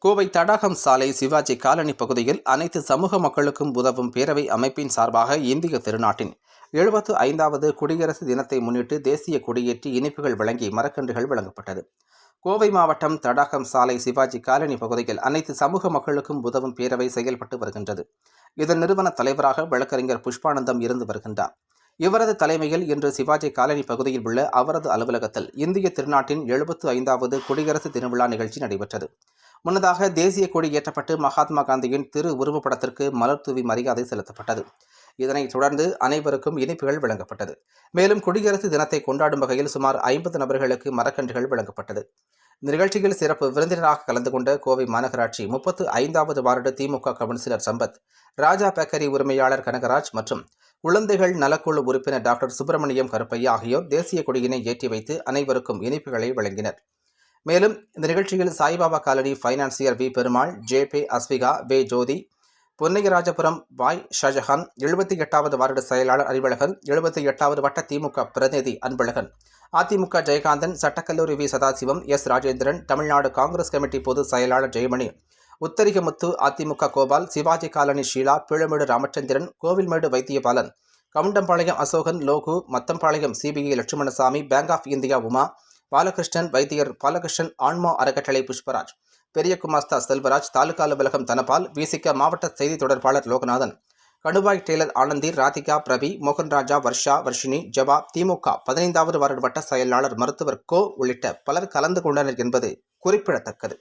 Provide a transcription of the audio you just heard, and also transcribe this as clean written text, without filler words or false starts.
கோவை தடாகம் சாலை சிவாஜி காலனி பகுதியில் அனைத்து சமூக மக்களுக்கும் உதவும் பேரவை அமைப்பின் சார்பாக இந்திய திருநாட்டின் 75வது குடியரசு தினத்தை முன்னிட்டு தேசிய கொடியேற்றி இனிப்புகள் வழங்கி மரக்கன்றுகள் வழங்கப்பட்டது. கோவை மாவட்டம் தடாகம் சாலை சிவாஜி காலனி பகுதியில் அனைத்து சமூக மக்களுக்கும் உதவும் பேரவை செயல்பட்டு வருகின்றது. இதன் நிறுவன தலைவராக வழக்கறிஞர் புஷ்பானந்தம் இருந்து வருகின்றார். இவரது தலைமையில் இன்று சிவாஜி காலனி பகுதியில் உள்ள அவரது அலுவலகத்தில் இந்திய திருநாட்டின் 75வது குடியரசு தினவிழா நிகழ்ச்சி நடைபெற்றது. முன்னதாக தேசிய கொடி ஏற்றப்பட்டு மகாத்மா காந்தியின் திரு உருவப்படத்திற்கு மலர் தூவி மரியாதை செலுத்தப்பட்டது. இதனைத் தொடர்ந்து அனைவருக்கும் இனிப்புகள் வழங்கப்பட்டது. மேலும் குடியரசு தினத்தை கொண்டாடும் வகையில் சுமார் 50 நபர்களுக்கு மரக்கன்றுகள் வழங்கப்பட்டது. இந்த நிகழ்ச்சியில் சிறப்பு விருந்தினராக கலந்து கொண்ட கோவை மாநகராட்சி 35வது வார்டு திமுக கவுன்சிலர் சம்பத், ராஜா பேக்கரி உரிமையாளர் கனகராஜ் மற்றும் குழந்தைகள் நலக்குழு உறுப்பினர் டாக்டர் சுப்பிரமணியம் கருப்பையா ஆகியோர் தேசிய கொடியினை ஏற்றி வைத்து அனைவருக்கும் இனிப்புகளை வழங்கினர். மேலும் இந்த நிகழ்ச்சியில் Saibaba colony financier V Perumal, JP. Aswika, வே ஜோதி, பொன்னையராஜபுரம் வாய் ஷாஜஹான், 78வது வார்டு செயலாளர் அறிவழகன், 78வது வட்ட திமுக பிரதிநிதி அன்பழகன், அதிமுக ஜெயகாந்தன், சட்டக்கல்லூரி V Sadasivam, S Rajendran, Tamil Nadu Congress committee பொதுச் செயலாளர் Jayamani, Utharikamuthu, AIADMK Gopal, Sivaji colony Sheela, Peelamedu Ramachandran, Kovilmedu Vaithiyabalan, Kavundampalayam Asokan, Logu, Mathampalayam CPI Lakshmanasamy, bank of India Uma, Balakrishnan, வைத்தியர் பாலகிருஷ்ணன், ஆன்மா அறக்கட்டளை புஷ்பராஜ், பெரிய குமாஸ்தா செல்வராஜ், தாலுகா அலுவலகம் தனபால், விசிக மாவட்ட செய்தி தொடர்பாளர் லோகநாதன், கணுவாய் டெய்லர் ஆனந்தி, ராதிகா, பிரவி, மோகன்ராஜா, வர்ஷா, வர்ஷினி, ஜபா, திமுக 15வது வார்டு வட்ட செயலாளர் மருத்துவர் கோ உள்ளிட்ட பலர் கலந்து கொண்டனர் என்பது குறிப்பிடத்தக்கது.